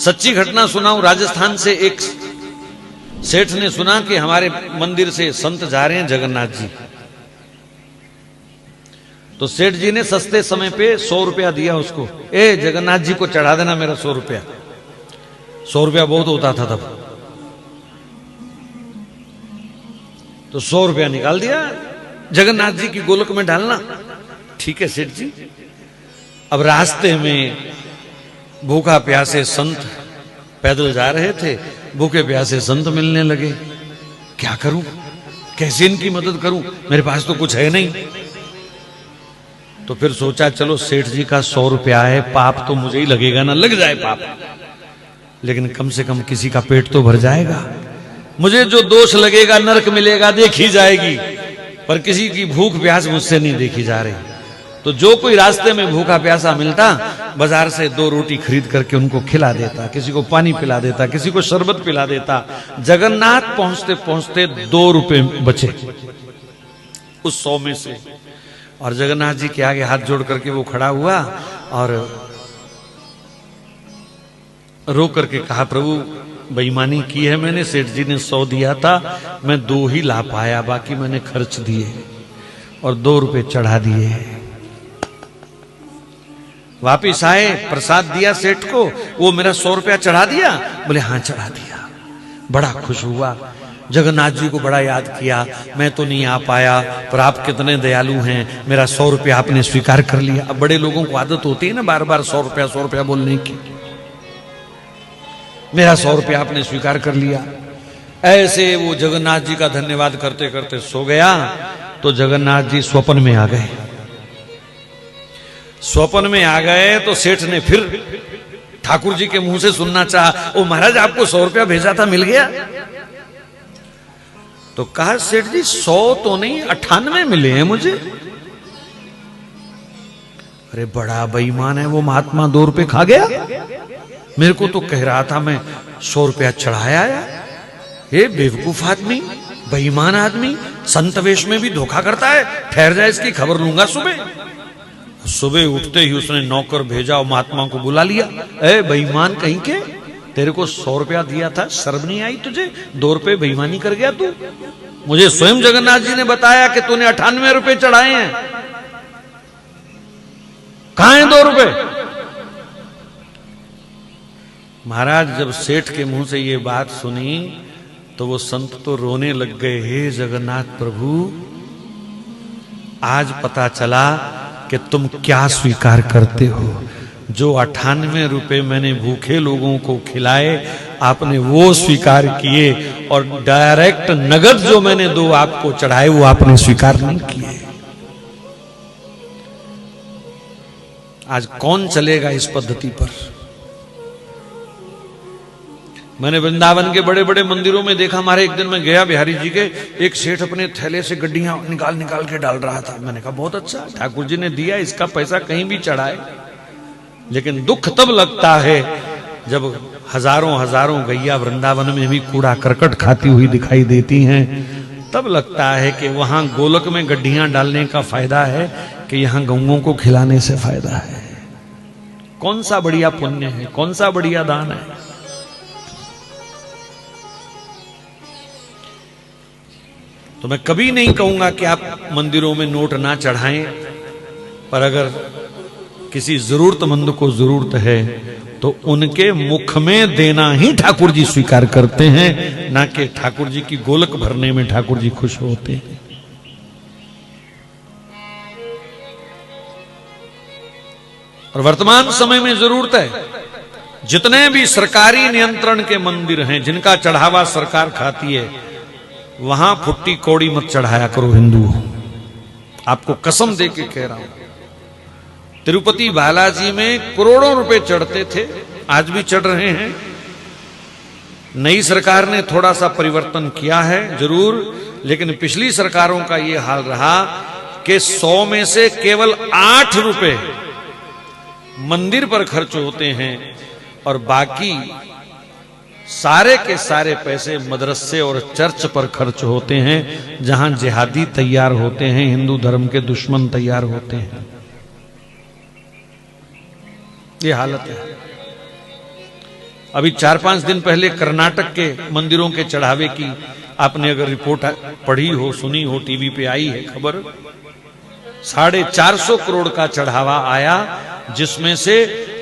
सच्ची घटना सुनाऊं। राजस्थान से एक सेठ ने सुना कि हमारे मंदिर से संत जा रहे हैं जगन्नाथ जी। तो सेठ जी ने सस्ते समय पे 100 रुपया दिया उसको। ए जगन्नाथ जी को चढ़ा देना मेरा 100 रुपया। 100 रुपया बहुत होता था तब। तो 100 रुपया निकाल दिया, जगन्नाथ जी की गोलक में डालना। ठीक है सेठ जी। अब रास्ते में भूखा प्यासे संत पैदल जा रहे थे। भूखे प्यासे संत मिलने लगे। क्या करूं, कैसे इनकी मदद करूं, मेरे पास तो कुछ है नहीं। तो फिर सोचा चलो सेठ जी का 100 रुपया है, पाप तो मुझे ही लगेगा ना, लग जाए पाप, लेकिन कम से कम किसी का पेट तो भर जाएगा। मुझे जो दोष लगेगा नरक मिलेगा देखी जाएगी, पर किसी की भूख प्यास मुझसे नहीं देखी जा रही। तो जो कोई रास्ते में भूखा प्यासा मिलता, बाजार से 2 रोटी खरीद करके उनको खिला देता, किसी को पानी पिला देता, किसी को शरबत पिला देता। जगन्नाथ पहुंचते पहुंचते 2 रुपए बचे उस 100 में से। और जगन्नाथ जी के आगे हाथ जोड़ करके वो खड़ा हुआ और रो करके कहा, प्रभु बेईमानी की है मैंने, सेठ जी ने 100 दिया था, मैं 2 ही ला पाया, बाकी मैंने खर्च दिए और 2 रुपए चढ़ा दिए। वापिस आए, प्रसाद दिया सेठ को, वो मेरा 100 रुपया चढ़ा दिया? बोले हाँ चढ़ा दिया। बड़ा खुश हुआ, जगन्नाथ जी को बड़ा याद किया, मैं तो नहीं आ पाया पर आप कितने दयालु हैं, मेरा 100 रुपया आपने स्वीकार कर लिया। अब बड़े लोगों को आदत होती है ना बार बार 100 रुपया बोलने की। मेरा 100 रुपया आपने स्वीकार कर लिया। ऐसे वो जगन्नाथ जी का धन्यवाद करते करते सो गया। तो जगन्नाथ जी स्वप्न में आ गए। स्वप्न में आ गए तो सेठ ने फिर ठाकुर जी के मुंह से सुनना चाहा, ओ महाराज आपको 100 रुपया भेजा था, मिल गया? तो कहा सेठ जी 100 तो नहीं 98 मिले हैं मुझे। अरे बड़ा बेईमान है वो महात्मा, 2 रुपए खा गया। मेरे को तो कह रहा था मैं 100 रुपया चढ़ाया। ये बेवकूफ आदमी, बेईमान आदमी, संत वेश में भी धोखा करता है। ठहर जाए, इसकी खबर लूंगा सुबह। सुबह उठते ही उसने नौकर भेजा और महात्मा को बुला लिया। ए बेईमान कहीं के, तेरे को 100 रुपया दिया था, शर्म नहीं आई तुझे? 2 रुपए बेईमानी कर गया तू। मुझे स्वयं जगन्नाथ जी ने बताया कि तूने 98 रुपए चढ़ाए हैं। कहां है 2 रुपए? महाराज जब सेठ के मुंह से ये बात सुनी तो वो संत तो रोने लग गए। हे जगन्नाथ प्रभु, आज पता चला कि तुम क्या स्वीकार करते हो। जो 98 रुपए मैंने भूखे लोगों को खिलाए आपने वो स्वीकार किए, और डायरेक्ट नगद जो मैंने 2 आपको चढ़ाए वो आपने स्वीकार नहीं किए। आज कौन चलेगा इस पद्धति पर? मैंने वृंदावन के बड़े बड़े मंदिरों में देखा। हमारे एक दिन में गया बिहारी जी के, एक सेठ अपने थैले से गड्डियां निकाल निकाल के डाल रहा था। मैंने कहा बहुत अच्छा, ठाकुर जी ने दिया, इसका पैसा कहीं भी चढ़ाए। लेकिन दुख तब लगता है जब हजारों हजारों गैया वृंदावन में भी कूड़ा करकट खाती हुई दिखाई देती हैं। तब लगता है कि वहां गोलक में गड्डियां डालने का फायदा है कि यहां गौओं को खिलाने से फायदा है। कौन सा बढ़िया पुण्य है, कौन सा बढ़िया दान है? तो मैं कभी नहीं कहूंगा कि आप मंदिरों में नोट ना चढ़ाएं, पर अगर किसी जरूरतमंद को जरूरत है तो उनके मुख में देना ही ठाकुर जी स्वीकार करते हैं, ना कि ठाकुर जी की गोलक भरने में ठाकुर जी खुश होते हैं। और वर्तमान समय में जरूरत है, जितने भी सरकारी नियंत्रण के मंदिर हैं जिनका चढ़ावा सरकार खाती है, वहां फुट्टी कौड़ी मत चढ़ाया करो हिंदुओं। आपको कसम दे के कह रहा हूं। तिरुपति बालाजी में करोड़ों रुपए चढ़ते थे, आज भी चढ़ रहे हैं। नई सरकार ने थोड़ा सा परिवर्तन किया है जरूर, लेकिन पिछली सरकारों का यह हाल रहा कि 100 में से केवल 8 रुपए मंदिर पर खर्च होते हैं और बाकी सारे के सारे पैसे मदरसे और चर्च पर खर्च होते हैं, जहां जिहादी तैयार होते हैं, हिंदू धर्म के दुश्मन तैयार होते हैं। ये हालत है। अभी 4-5 दिन पहले कर्नाटक के मंदिरों के चढ़ावे की आपने अगर रिपोर्ट पढ़ी हो, सुनी हो, टीवी पे आई है खबर, 450 करोड़ का चढ़ावा आया, जिसमें से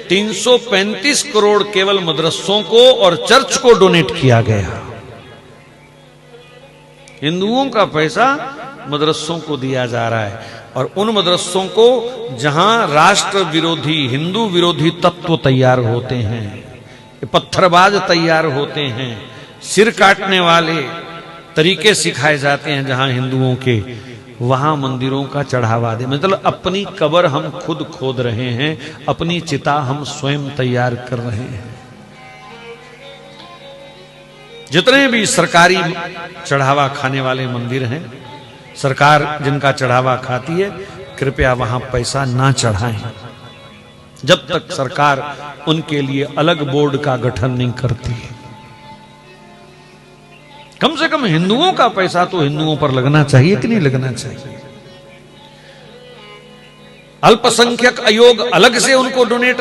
335 करोड़ केवल मदरसों को और चर्च को डोनेट किया गया। हिंदुओं का पैसा मदरसों को दिया जा रहा है, और उन मदरसों को जहां राष्ट्र विरोधी, हिंदू विरोधी तत्व तैयार होते हैं, पत्थरबाज तैयार होते हैं, सिर काटने वाले तरीके सिखाए जाते हैं जहां हिंदुओं के, वहां मंदिरों का चढ़ावा दे। मतलब अपनी कब्र हम खुद खोद रहे हैं, अपनी चिता हम स्वयं तैयार कर रहे हैं। जितने भी सरकारी चढ़ावा खाने वाले मंदिर हैं, सरकार जिनका चढ़ावा खाती है, कृपया वहां पैसा ना चढ़ाएं जब तक सरकार उनके लिए अलग बोर्ड का गठन नहीं करती है। कम से कम हिंदुओं का पैसा तो हिंदुओं पर लगना चाहिए कि नहीं लगना चाहिए। अल्पसंख्यक आयोग अलग से उनको डोनेट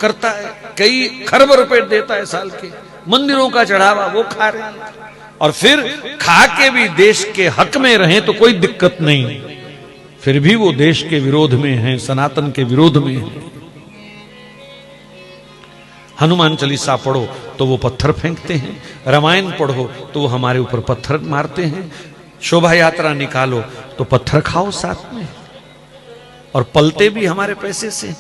करता है, कई खरब रुपए देता है साल के, मंदिरों का चढ़ावा वो खा रहे हैं, और फिर खा के भी देश के हक में रहे तो कोई दिक्कत नहीं, फिर भी वो देश के विरोध में हैं, सनातन के विरोध में हैं। हनुमान चालीसा पढ़ो तो वो पत्थर फेंकते हैं, रामायण पढ़ो तो वो हमारे ऊपर पत्थर मारते हैं, शोभा यात्रा निकालो तो पत्थर खाओ साथ में, और पलते भी हमारे पैसे से।